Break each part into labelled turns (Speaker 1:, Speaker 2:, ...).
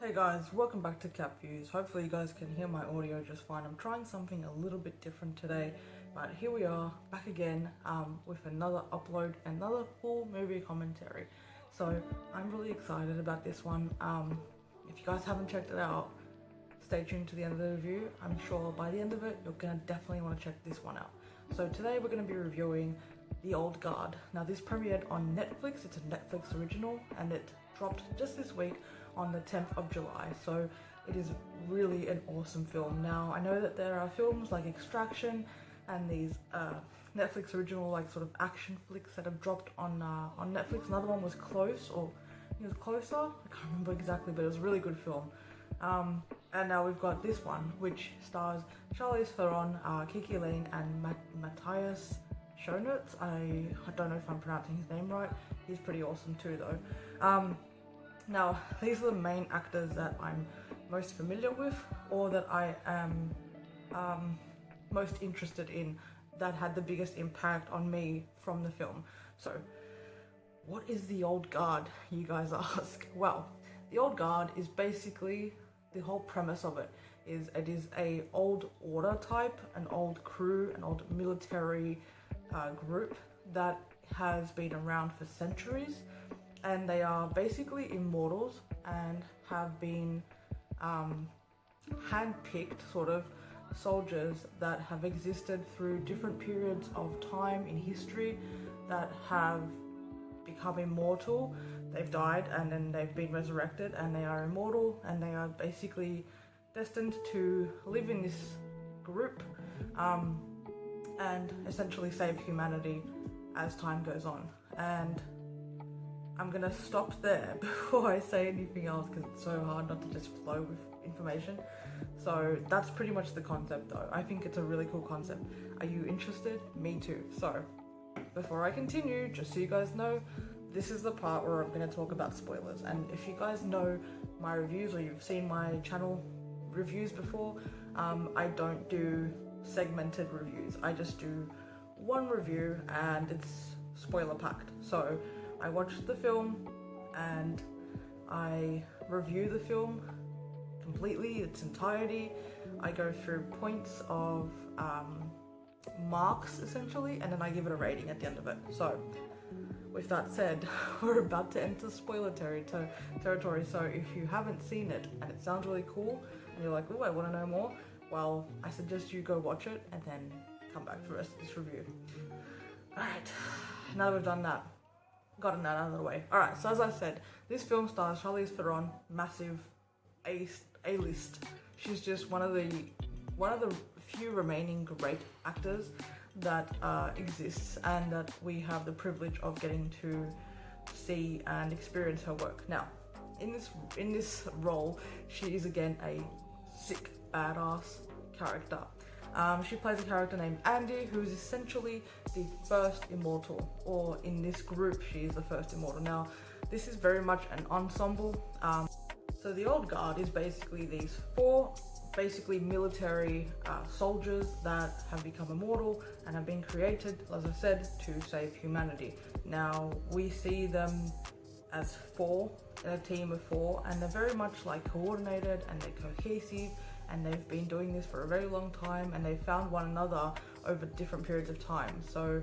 Speaker 1: Hey guys, welcome back to Cap Views. Hopefully you guys can hear my audio just fine. I'm trying something a little bit different today, but here we are back again with another upload, another full movie commentary. So I'm really excited about this one. If you guys haven't checked it out, stay tuned to the end of the review. I'm sure by the end of it, you're gonna definitely want to check this one out. So today we're gonna be reviewing The Old Guard. Now this premiered on Netflix. It's a Netflix original and it dropped just this week on the 10th of July, so it is really an awesome film. Now I know that there are films like Extraction and these Netflix original like sort of action flicks that have dropped on Netflix. Another one was Close, or it was Closer, I can't remember exactly, but it was a really good film. And now we've got this one, which stars Charlize Theron, Kiki Layne, and Matthias Schoenaerts. I don't know if I'm pronouncing his name right. He's pretty awesome too though. Now, these are the main actors that I'm most familiar with, or that I am most interested in, that had the biggest impact on me from the film. So, what is The Old Guard, you guys ask? Well, The Old Guard is basically, the whole premise of it is a old order type, an old crew, an old military group that has been around for centuries. And they are basically immortals and have been hand-picked sort of soldiers that have existed through different periods of time in history, that have become immortal. They've died and then they've been resurrected and they are immortal, and they are basically destined to live in this group and essentially save humanity as time goes on. And I'm gonna stop there before I say anything else, because it's so hard not to just flow with information. So that's pretty much the concept though. I think it's a really cool concept. Are you interested? Me too. So before I continue, just so you guys know, this is the part where I'm gonna talk about spoilers. And if you guys know my reviews, or you've seen my channel reviews before, I don't do segmented reviews. I just do one review and it's spoiler packed. So I watch the film and I review the film completely, its entirety. I go through points of marks essentially, and then I give it a rating at the end of it. So with that said, we're about to enter spoiler territory. So if you haven't seen it and it sounds really cool and you're like, oh, I want to know more, well, I suggest you go watch it and then come back for the rest of this review. Alright, now that we've done that, gotten that out of the way. Alright, so as I said, this film stars Charlize Theron, massive A-list. She's just one of the few remaining great actors that exists, and that we have the privilege of getting to see and experience her work. Now, in this role, she is again a sick, badass character. She plays a character named Andy, who is essentially the first immortal, or in this group, she is the first immortal. Now, this is very much an ensemble. So the Old Guard is basically these four military soldiers that have become immortal and have been created, as I said, to save humanity. Now, we see them as four, in a team of four, and they're very much like coordinated and they're cohesive, and they've been doing this for a very long time, and they've found one another over different periods of time. So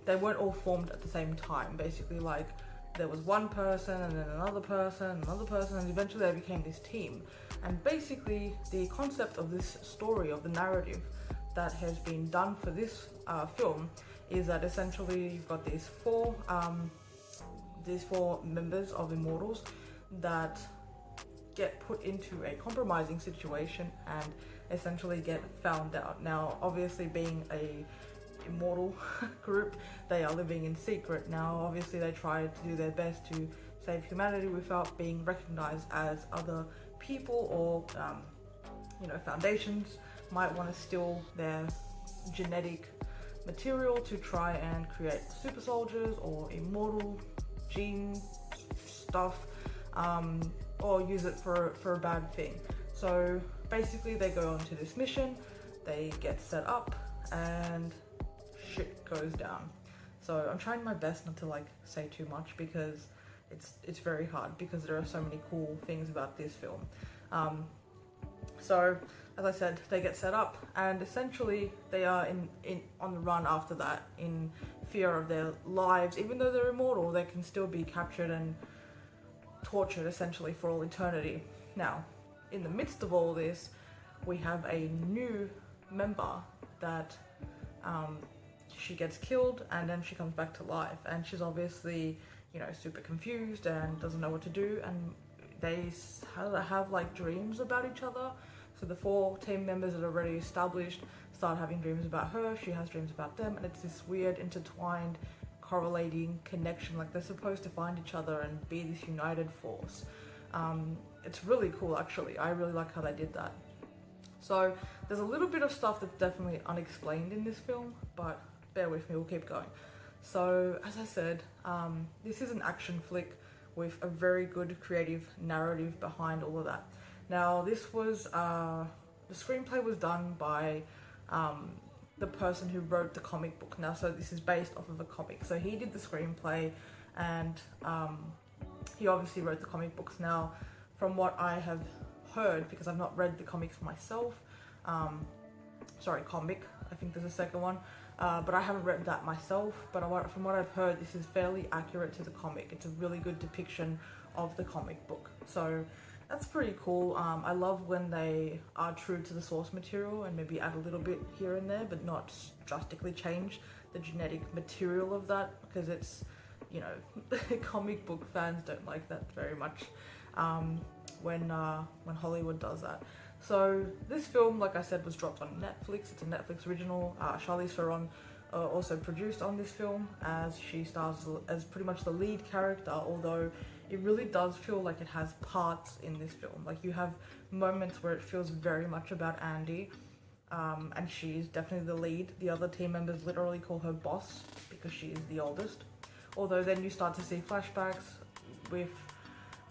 Speaker 1: they weren't all formed at the same time. Basically, like, there was one person and then another person, and eventually they became this team. And basically the concept of this story, of the narrative that has been done for this film, is that essentially you've got these four members of Immortals that get put into a compromising situation and essentially get found out. Now, obviously, being a immortal group, they are living in secret. Now, obviously, they try to do their best to save humanity without being recognized, as other people or foundations might want to steal their genetic material to try and create super soldiers or immortal gene stuff, or use it for a bad thing. So basically they go onto this mission, they get set up, and shit goes down. So I'm trying my best not to like say too much, because it's very hard because there are so many cool things about this film. So as I said, they get set up, and essentially they are on the run after that, in fear of their lives. Even though they're immortal, they can still be captured and tortured essentially for all eternity. Now, in the midst of all this, we have a new member that she gets killed, and then she comes back to life, and she's obviously, you know, super confused and doesn't know what to do, and they have like dreams about each other. So the 4 team members that are already established start having dreams about her, she has dreams about them, and it's this weird intertwined correlating connection, like they're supposed to find each other and be this united force. It's really cool actually. I really like how they did that. So there's a little bit of stuff that's definitely unexplained in this film, but bear with me, we'll keep going. So as I said, this is an action flick with a very good creative narrative behind all of that. Now this was, the screenplay was done by the person who wrote the comic book. Now, so this is based off of a comic. So he did the screenplay, and he obviously wrote the comic books. Now, from what I have heard, because I've not read the comics myself, comic, I think there's a second one, but I haven't read that myself, but from what I've heard, this is fairly accurate to the comic. It's a really good depiction of the comic book, so that's pretty cool. I love when they are true to the source material and maybe add a little bit here and there, but not drastically change the genetic material of that, because it's, you know, comic book fans don't like that very much when Hollywood does that. So this film, like I said, was dropped on Netflix. It's a Netflix original. Charlize Theron also produced on this film, as she stars as pretty much the lead character, although it really does feel like it has parts in this film. Like, you have moments where it feels very much about Andy, and she's definitely the lead. The other team members literally call her boss because she is the oldest. Although then you start to see flashbacks with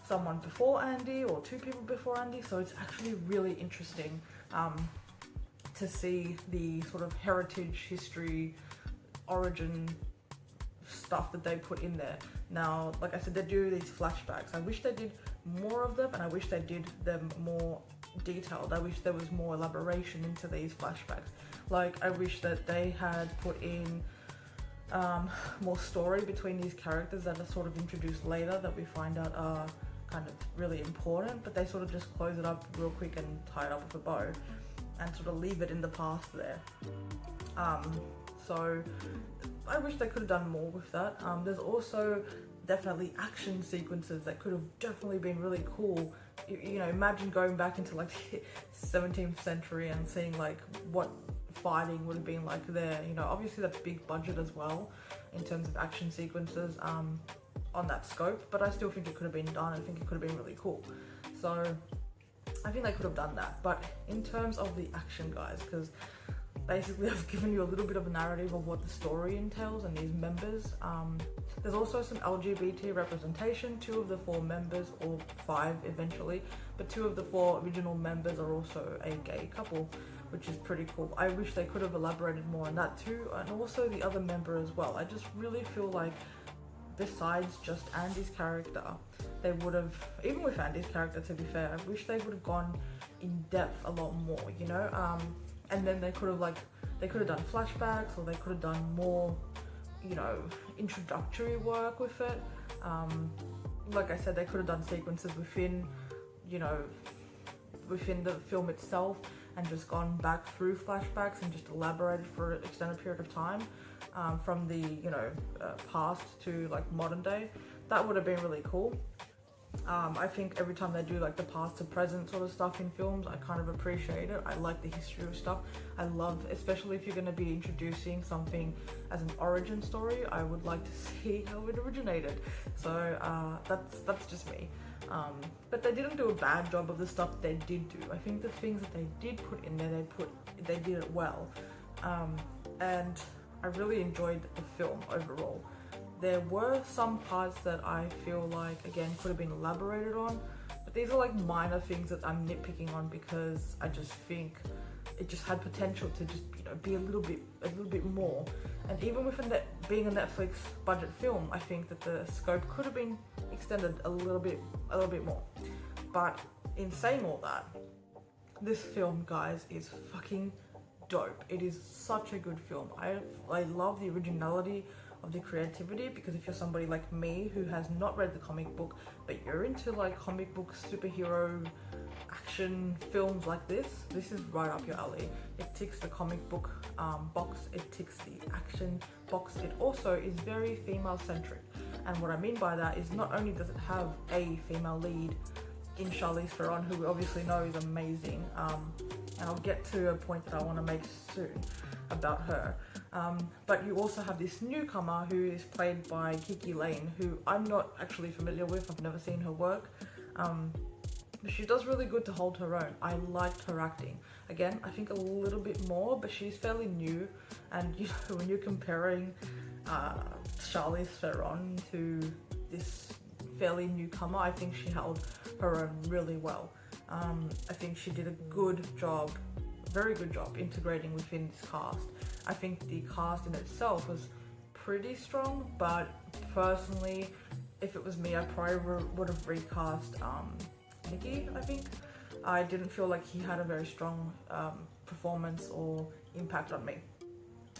Speaker 1: someone before Andy or 2 people before Andy, so it's actually really interesting to see the sort of heritage, history, origin stuff that they put in there. Now, like I said, they do these flashbacks. I wish they did more of them, and I wish they did them more detailed. I wish there was more elaboration into these flashbacks. Like, I wish that they had put in more story between these characters that are sort of introduced later, that we find out are kind of really important, but they sort of just close it up real quick and tie it up with a bow and sort of leave it in the past there. So I wish they could have done more with that. There's also definitely action sequences that could have definitely been really cool. You know, imagine going back into like the 17th century and seeing like what fighting would have been like there. You know, obviously that's big budget as well in terms of action sequences on that scope, but I still think it could have been done. I think it could have been really cool. So I think they could have done that. But in terms of the action, guys, because basically I've given you a little bit of a narrative of what the story entails and these members. There's also some LGBT representation. 2 of the 4 members, or 5 eventually, but 2 of the 4 original members are also a gay couple, which is pretty cool. I wish they could have elaborated more on that too, and also the other member as well. I just really feel like, besides just Andy's character, they would have, even with Andy's character to be fair, I wish they would have gone in depth a lot more, you know? And then they could have done flashbacks, or they could have done more, you know, introductory work with it. Like I said, they could have done sequences within, you know, within the film itself, and just gone back through flashbacks and just elaborated for an extended period of time, from the, you know, past to like modern day. That would have been really cool. I think every time they do like the past to present sort of stuff in films, I kind of appreciate it. I like the history of stuff. I love, especially if you're going to be introducing something as an origin story, I would like to see how it originated. So that's just me. But they didn't do a bad job of the stuff they did do. I think the things that they did put in there, they did it well. And I really enjoyed the film overall. There were some parts that I feel like, again, could have been elaborated on, but these are like minor things that I'm nitpicking on, because I just think it just had potential to just, you know, be a little bit more. And even with being a Netflix budget film, I think that the scope could have been extended a little bit more. But in saying all that, this film, guys, is fucking dope. It is such a good film. I love the originality of the creativity, because if you're somebody like me who has not read the comic book, but you're into like comic book superhero action films like this is right up your alley. It ticks the comic book box, it ticks the action box. It also is very female centric, and what I mean by that is not only does it have a female lead in Charlize Theron, who we obviously know is amazing, and I'll get to a point that I want to make soon about her, but you also have this newcomer who is played by Kiki Lane, who I'm not actually familiar with. I've never seen her work, but she does really good to hold her own. I liked her acting. Again, I think a little bit more, but she's fairly new, and you know, when you're comparing Charlize Theron to this fairly newcomer, I think she held her own really well. I think she did a good job, very good job integrating within this cast. I think the cast in itself was pretty strong, but personally, if it was me, I probably would have recast Nicky. I think I didn't feel like he had a very strong performance or impact on me.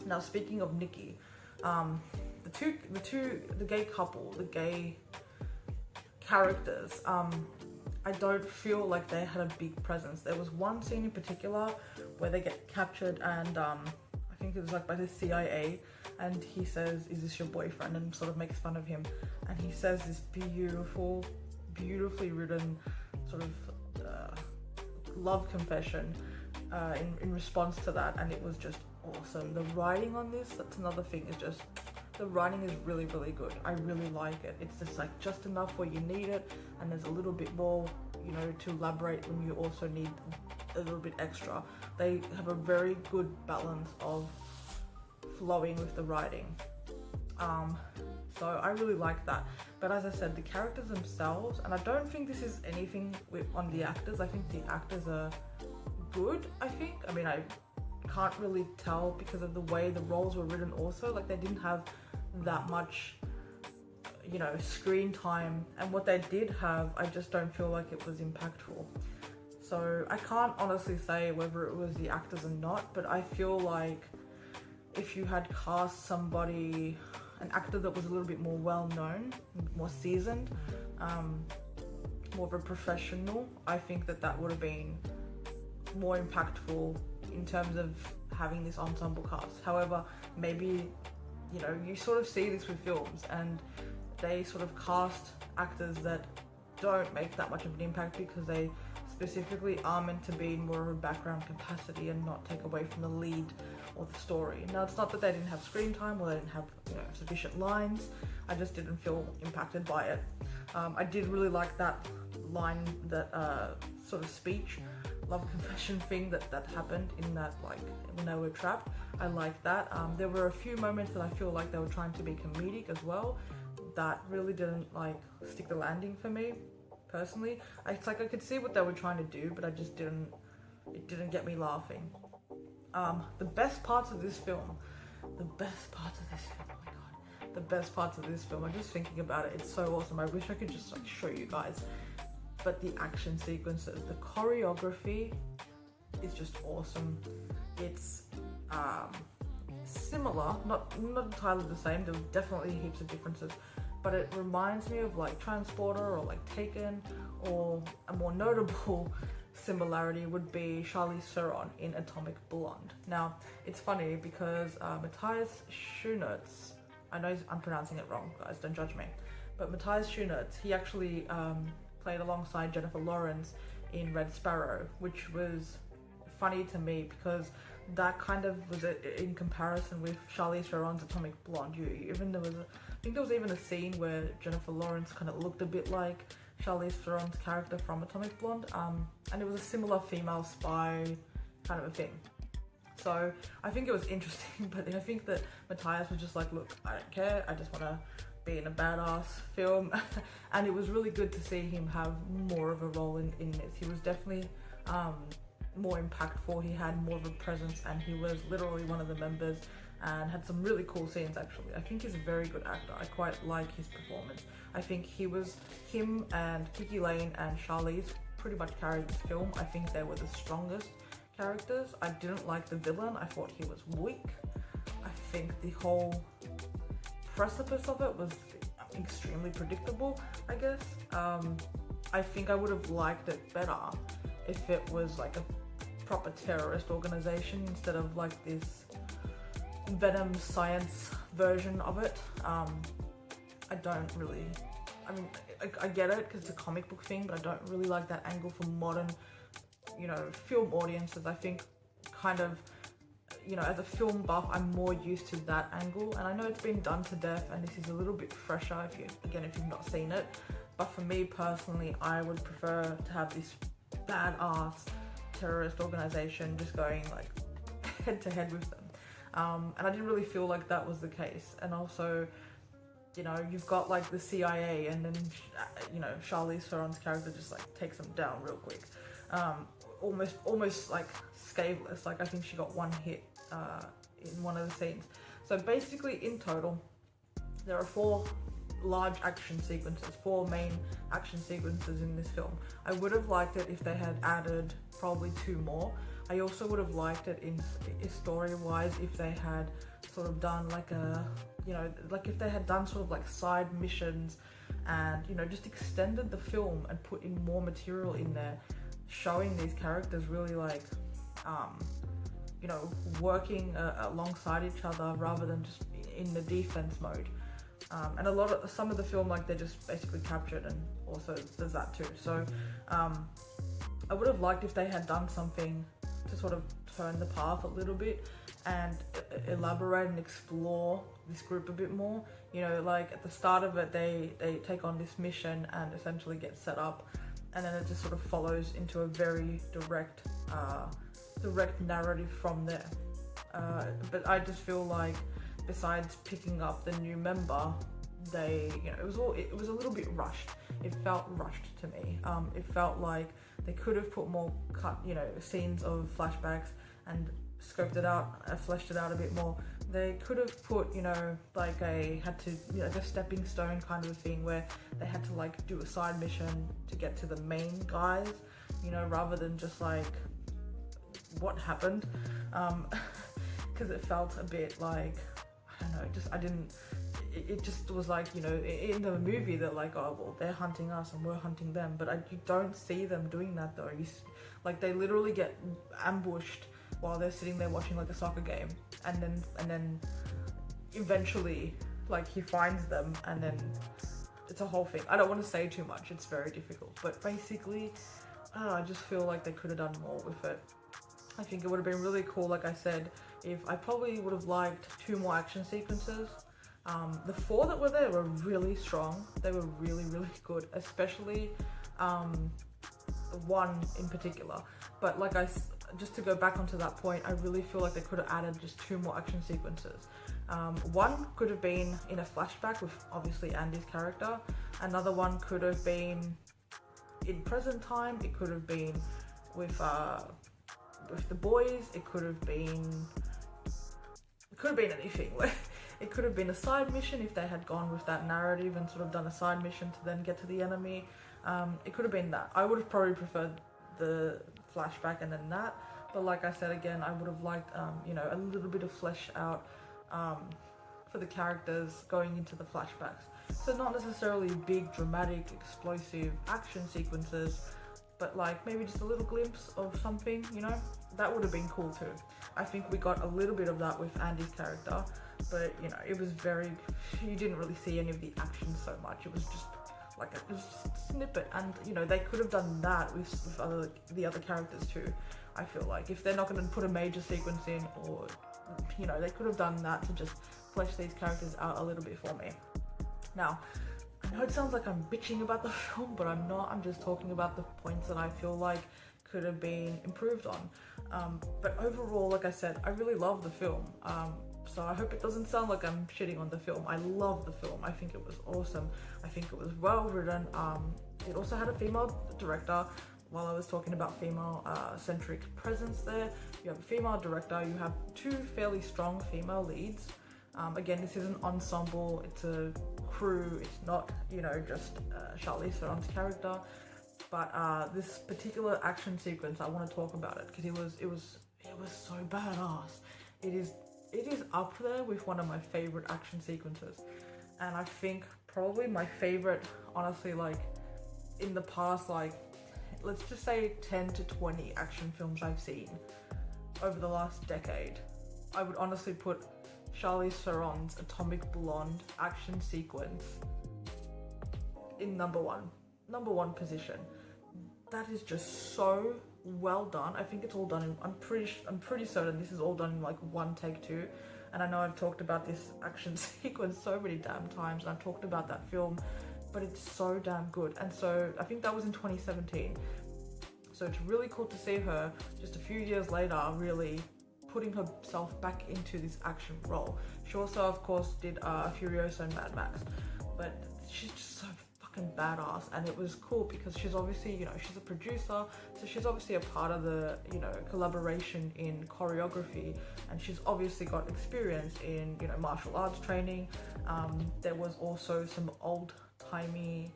Speaker 1: Now, speaking of Nicky, the gay couple, the gay characters, I don't feel like they had a big presence. There was one scene in particular where they get captured, and I think it was like by the CIA, and he says, "Is this your boyfriend?" and sort of makes fun of him, and he says this beautifully written sort of love confession in response to that, and it was just awesome. The writing on this, that's another thing, is just the writing is really good. I really like it. It's just like just enough where you need it, and there's a little bit more, you know, to elaborate when you also need a little bit extra. They have a very good balance of flowing with the writing, so I really like that. But as I said, the characters themselves, and I don't think this is anything on the actors. I think the actors are good. I mean, I can't really tell because of the way the roles were written also. Like, they didn't have that much, you know, screen time, and what they did have, I just don't feel like it was impactful. So I can't honestly say whether it was the actors or not, but I feel like if you had cast somebody, an actor that was a little bit more well-known, more seasoned, more of a professional, I think that would have been more impactful in terms of having this ensemble cast. However, maybe, you know, you sort of see this with films, and they sort of cast actors that don't make that much of an impact because they specifically are meant to be in more of a background capacity and not take away from the lead or the story. Now, it's not that they didn't have screen time or they didn't have, you know, sufficient lines. I just didn't feel impacted by it. I did really like that line, that sort of speech, love confession thing that happened in that, like, when they were trapped. I like that. There were a few moments that I feel like they were trying to be comedic as well. That really didn't like stick the landing for me personally. It's like I could see what they were trying to do, but it didn't get me laughing. The best parts of this film, oh my god, the best parts of this film, I'm just thinking about it, it's so awesome. I wish I could just like show you guys, but the action sequences, the choreography is just awesome. It's similar, not entirely the same, there were definitely heaps of differences, but it reminds me of like Transporter or like Taken, or a more notable similarity would be Charlize Theron in Atomic Blonde. Now, it's funny because Matthias Schoenaerts, I know I'm pronouncing it wrong, guys, don't judge me, but Matthias Schoenaerts, he actually played alongside Jennifer Lawrence in Red Sparrow, which was funny to me because that kind of was in comparison with Charlize Theron's Atomic Blonde. I think there was even a scene where Jennifer Lawrence kind of looked a bit like Charlize Theron's character from Atomic Blonde, and it was a similar female spy kind of a thing. So I think it was interesting, but I think that Matthias was just like, look, I don't care, I just want to be in a badass film, and it was really good to see him have more of a role in this. He was definitely more impactful. He had more of a presence, and he was literally one of the members and had some really cool scenes actually. I think he's a very good actor. I quite like his performance. I think him and Kiki Lane and Charlize pretty much carried this film. I think they were the strongest characters. I didn't like the villain. I thought he was weak. I think the whole precipice of it was extremely predictable, I guess. I think I would have liked it better if it was like a proper terrorist organization instead of like this Venom science version of it. I don't really, I mean, I get it because it's a comic book thing, but I don't really like that angle for modern, you know, film audiences. I think kind of, you know, as a film buff, I'm more used to that angle, and I know it's been done to death, and this is a little bit fresher if you've not seen it. But for me personally, I would prefer to have this badass terrorist organization just going like head to head with them. And I didn't really feel like that was the case. And also, you know, you've got like the CIA, and then, you know, Charlize Theron's character just like takes them down real quick. Almost like scatheless. Like I think she got one hit in one of the scenes. So basically in total, there are 4 large action sequences, 4 main action sequences in this film. I would have liked it if they had added probably 2 more. I also would have liked it in story-wise if they had sort of done like a, you know, like if they had done sort of like side missions and, you know, just extended the film and put in more material in there, showing these characters really like, you know, working alongside each other rather than just in the defense mode. And some of the film, like they're just basically captured, and also there's that too. So I would have liked if they had done something to sort of turn the path a little bit and elaborate and explore this group a bit more. You know, like at the start of it, they take on this mission and essentially get set up, and then it just sort of follows into a very direct narrative from there. But I just feel like, besides picking up the new member, you know, it was a little bit rushed. It felt rushed to me. It felt like they could have put more you know, scenes of flashbacks and scoped it out, fleshed it out a bit more. They could have put, you know, like like a stepping stone kind of a thing where they had to like do a side mission to get to the main guys, you know, rather than just like what happened. Because it felt a bit like, I don't know, it just was like, you know, in the movie they're like, oh well, they're hunting us and we're hunting them, but you don't see them doing that though. Like they literally get ambushed while they're sitting there watching like a soccer game, and then eventually like he finds them, and then it's a whole thing. I don't want to say too much, it's very difficult, but basically I just feel like they could have done more with it. I think it would have been really cool, like I said, if I probably would have liked 2 more action sequences. The 4 that were there were really strong. They were really, really good, especially one in particular. But like just to go back onto that point, I really feel like they could have added just 2 more action sequences. One could have been in a flashback with obviously Andy's character. Another one could have been in present time. It could have been with the boys. It could have been anything. It could have been a side mission if they had gone with that narrative and sort of done a side mission to then get to the enemy. It could have been that. I would have probably preferred the flashback and then that. But like I said again, I would have liked, you know, a little bit of flesh out for the characters going into the flashbacks. So not necessarily big, dramatic, explosive action sequences, but like maybe just a little glimpse of something, you know? That would have been cool too. I think we got a little bit of that with Andy's character, but you know, it was you didn't really see any of the action so much. It was just like it was just a snippet, and you know, they could have done that with the other characters too. I feel like if they're not going to put a major sequence in, or you know, they could have done that to just flesh these characters out a little bit for me. Now, I know it sounds like I'm bitching about the film, but I'm not. I'm just talking about the points that I feel like could have been improved on. But overall, like I said, I really love the film. So I hope it doesn't sound like I'm shitting on the film. I love the film. I think it was awesome. I think it was well written. It also had a female director, while I was talking about female centric presence there, you have a female director, you have two fairly strong female leads. Again, this is an ensemble, it's a crew, it's not, you know, just Charlize Theron's character. But this particular action sequence, I want to talk about it because it was so badass. It is up there with one of my favorite action sequences, and I think probably my favorite, honestly, like in the past, like let's just say 10 to 20 action films I've seen over the last decade, I would honestly put Charlize Theron's Atomic Blonde action sequence in number one position. That is just so well done. I think it's all done in, I'm pretty certain this is all done in like one take two. And I know I've talked about this action sequence so many damn times, and I've talked about that film, but it's so damn good. And so I think that was in 2017. So it's really cool to see her just a few years later really putting herself back into this action role. She also, of course, did Furiosa and Mad Max, but she's just so fucking badass. And it was cool because she's obviously, you know, she's a producer, so she's obviously a part of the, you know, collaboration in choreography, and she's obviously got experience in, you know, martial arts training. There was also some old-timey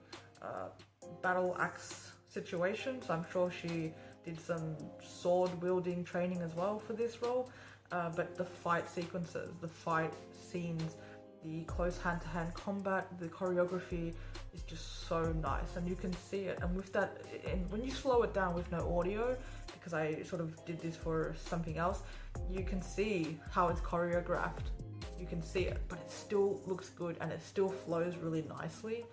Speaker 1: battle axe situations, so I'm sure she did some sword wielding training as well for this role. But the fight sequences, the fight scenes, the close hand-to-hand combat, the choreography is just so nice, and you can see it. And with that, and when you slow it down with no audio, because I sort of did this for something else, you can see how it's choreographed. You can see it, but it still looks good, and it still flows really nicely,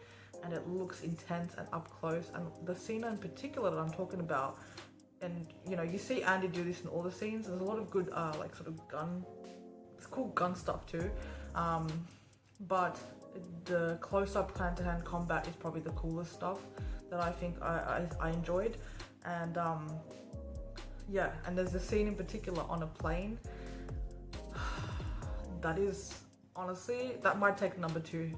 Speaker 1: and it looks intense and up close. And the scene in particular that I'm talking about, and you know, you see Andy do this in all the scenes. There's a lot of good like sort of gun, it's cool gun stuff too. But the close-up hand-to-hand combat is probably the coolest stuff that I think I enjoyed. And yeah, and there's a scene in particular on a plane that is honestly, that might take number two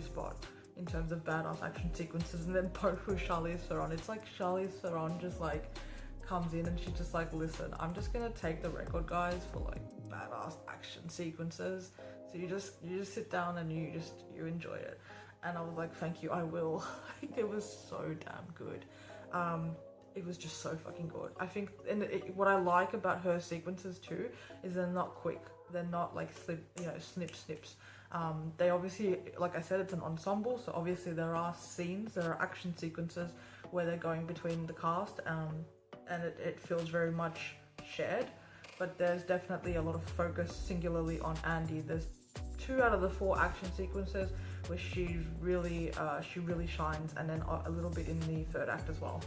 Speaker 1: spot in terms of badass action sequences. And then both with Charlize Theron, it's like Charlize Theron just like comes in and she's just like, listen, I'm just gonna take the record, guys, for like badass action sequences. So you just sit down and you enjoy it. And I was like, thank you, I will. It was so damn good. It was just so fucking good. I think, and what I like about her sequences too is they're not quick. They're not like snips. They obviously, like I said, it's an ensemble, so obviously there are scenes, there are action sequences where they're going between the cast, and it feels very much shared. But there's definitely a lot of focus singularly on Andy. There's 2 out of the 4 action sequences where she really shines, and then a little bit in the 3rd act as well.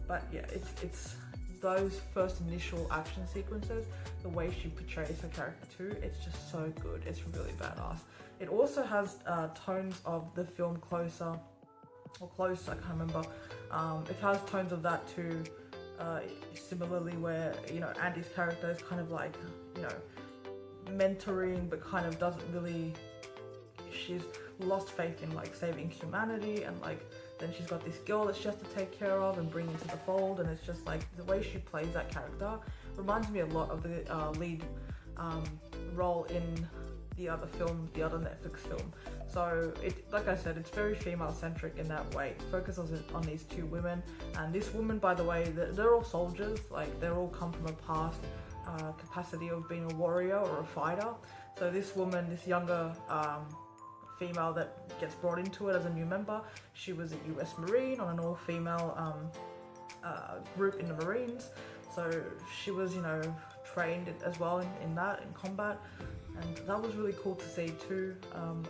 Speaker 1: But yeah, it's those first initial action sequences, the way she portrays her character too, it's just so good. It's really badass. It also has tones of the film Close, I can't remember. It has tones of that too. Similarly, where, you know, Andy's character is kind of like, you know, mentoring, but kind of doesn't really, she's lost faith in like saving humanity, and like then she's got this girl that she has to take care of and bring into the fold, and it's just like the way she plays that character reminds me a lot of the lead role in the other Netflix film. So it, like I said, it's very female centric in that way. It focuses on these 2 women, and this woman, by the way, they're all soldiers. Like, they're all come from a past capacity of being a warrior or a fighter. So this woman, this younger female that gets brought into it as a new member, she was a US Marine on an all-female group in the Marines. So she was, you know, trained as well in combat. And that was really cool to see too.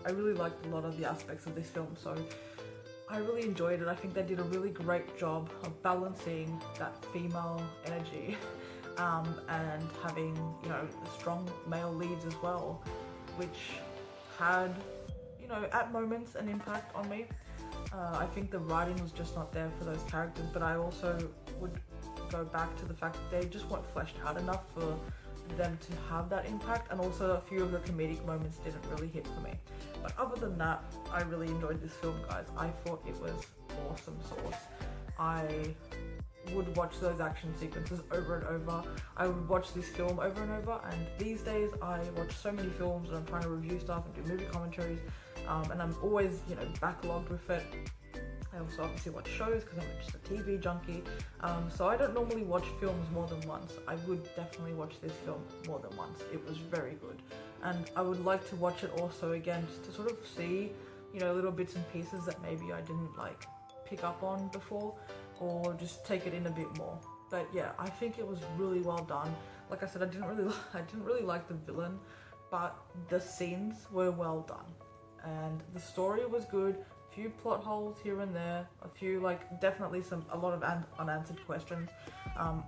Speaker 1: I really liked a lot of the aspects of this film, so I really enjoyed it. I think they did a really great job of balancing that female energy and having, you know, strong male leads as well, which had, you know, at moments an impact on me. I think the writing was just not there for those characters, but I also would go back to the fact that they just weren't fleshed out enough for them to have that impact, and also a few of the comedic moments didn't really hit for me. But other than that, I really enjoyed this film, guys. I thought it was awesome sauce. I would watch those action sequences over and over. I would watch this film over and over, and these days I watch so many films and I'm trying to review stuff and do movie commentaries, and I'm always, you know, backlogged with it. I also obviously watch shows because I'm just a TV junkie, so I don't normally watch films more than once. I would definitely watch this film more than once. It was very good, and I would like to watch it also again just to sort of see, you know, little bits and pieces that maybe I didn't like pick up on before, or just take it in a bit more. But yeah, I think it was really well done. Like I said, I didn't really like the villain, but the scenes were well done, and the story was good. Few plot holes here and there, a few, like, definitely a lot of unanswered questions.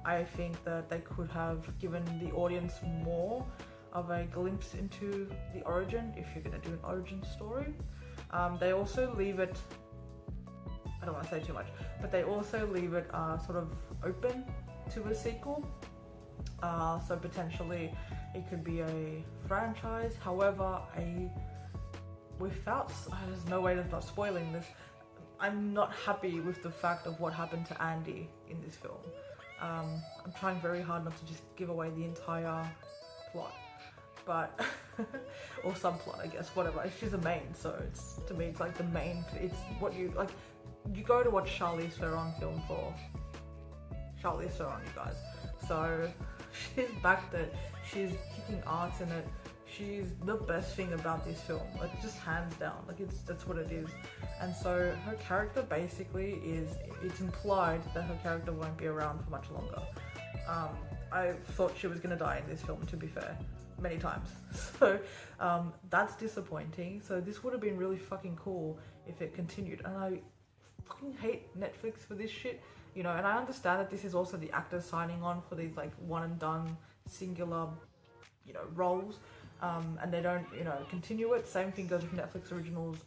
Speaker 1: I think that they could have given the audience more of a glimpse into the origin if you're going to do an origin story. They also leave it, I don't want to say too much, but they also leave it sort of open to a sequel. So potentially it could be a franchise. However, there's no way of not spoiling this, I'm not happy with the fact of what happened to Andy in this film. I'm trying very hard not to just give away the entire plot, but or subplot, I guess, whatever. She's a main, so it's, to me, it's like the main. It's what you like. You go to watch Charlize Theron film for Charlize Theron, you guys. So she's backed it. She's kicking ass in it. She's the best thing about this film, like, just hands down. Like, that's what it is. And so her character basically it's implied that her character won't be around for much longer. I thought she was gonna die in this film, to be fair, many times. So that's disappointing. So this would have been really fucking cool if it continued. And I fucking hate Netflix for this shit, you know. And I understand that this is also the actors signing on for these like one and done singular, you know, roles. And they don't, you know, continue it. Same thing goes with Netflix originals,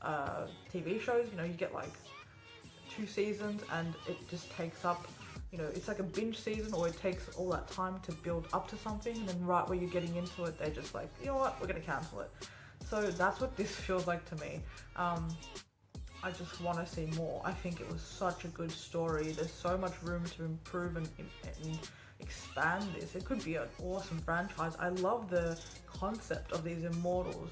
Speaker 1: TV shows. You know, you get like 2 seasons and it just takes up, you know, it's like a binge season, or it takes all that time to build up to something, and then right where you're getting into it, they're just like, you know what, we're gonna cancel it. So that's what this feels like to me. I just want to see more. I think it was such a good story. There's so much room to improve and expand this. It could be an awesome franchise. I love the concept of these immortals,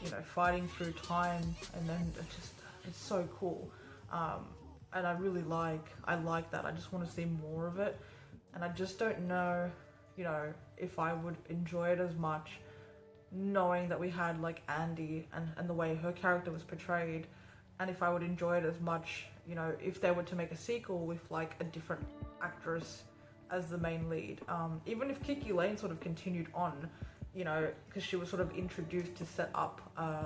Speaker 1: you know, fighting through time, and then it's so cool. And I like that. I just want to see more of it, and I just don't know, you know, if I would enjoy it as much knowing that we had like Andy and the way her character was portrayed, and if I would enjoy it as much, you know, if they were to make a sequel with like a different actress as the main lead. Even if Kiki Layne sort of continued on, you know, because she was sort of introduced to set up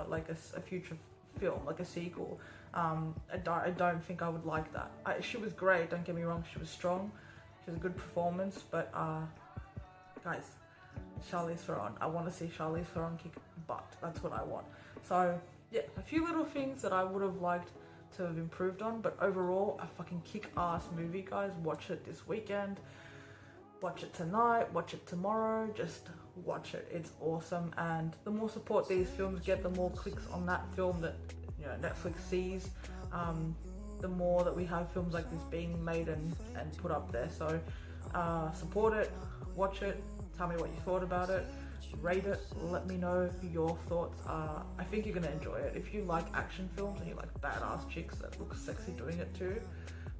Speaker 1: like a future film, like a sequel. I don't think I would like that. She was great, don't get me wrong, she was strong, she was a good performance, but guys, Charlize Theron, I want to see Charlize Theron kick butt. That's what I want. So yeah, a few little things that I would have liked to have improved on, but overall a fucking kick-ass movie, guys. Watch it this weekend, watch it tonight, watch it tomorrow, just watch it. It's awesome, and the more support these films get, the more clicks on that film that, you know, Netflix sees, the more that we have films like this being made and put up there. So support it, watch it, tell me what you thought about it, rate it, let me know your thoughts. I think you're gonna enjoy it. If you like action films and you like badass chicks that look sexy doing it too,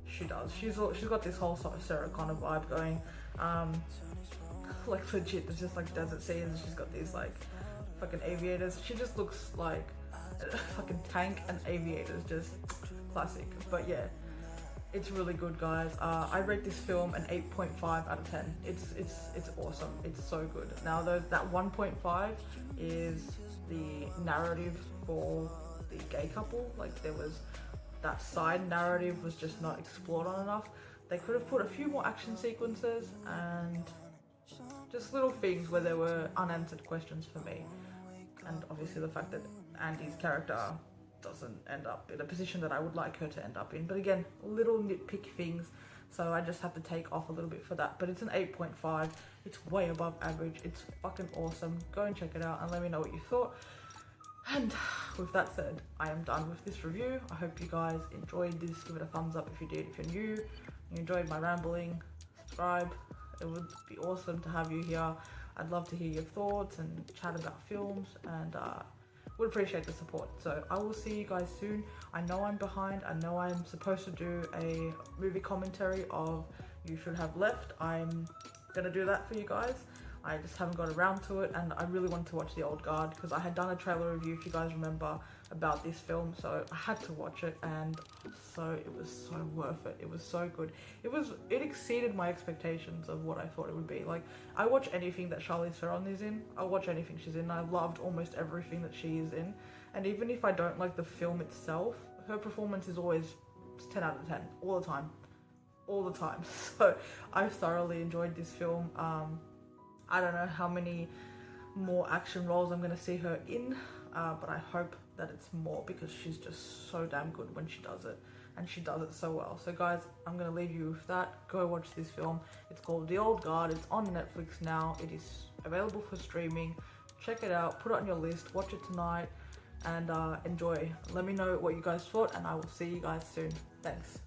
Speaker 1: she does. She's got this whole Sarah Connor vibe going. Like legit, it's just like desert scenes. She's got these like fucking aviators. She just looks like a fucking tank and aviators, just classic. But yeah, it's really good, guys. I rate this film an 8.5 out of 10. It's awesome. It's so good. Now that 1.5 is the narrative for the gay couple. Like, there was that side narrative was just not explored on enough. They could have put a few more action sequences and just little things where there were unanswered questions for me. And obviously the fact that Andy's character doesn't end up in a position that I would like her to end up in. But again, little nitpick things, so I just have to take off a little bit for that. But it's an 8.5. It's way above average. It's fucking awesome. Go and check it out and let me know what you thought. And with that said, I am done with this review. I hope you guys enjoyed this. Give it a thumbs up if you did. If you're new, you enjoyed my rambling, subscribe. It would be awesome to have you here. I'd love to hear your thoughts and chat about films, and would appreciate the support. So I will see you guys soon. I know I'm behind. I know I'm supposed to do a movie commentary of You Should Have Left. I'm gonna do that for you guys. I just haven't got around to it, and I really wanted to watch The Old Guard because I had done a trailer review, if you guys remember, about this film, so I had to watch it, and so it was so worth it. It was so good. It exceeded my expectations of what I thought it would be. Like, I watch anything that Charlize Theron is in. I'll watch anything she's in. I loved almost everything that she is in, and even if I don't like the film itself, her performance is always 10 out of 10 all the time. So I thoroughly enjoyed this film. I don't know how many more action roles I'm going to see her in, but I hope that it's more because she's just so damn good when she does it, and she does it so well. So guys, I'm going to leave you with that. Go watch this film. It's called The Old Guard. It's on Netflix now. It is available for streaming. Check it out. Put it on your list. Watch it tonight and enjoy. Let me know what you guys thought, and I will see you guys soon. Thanks.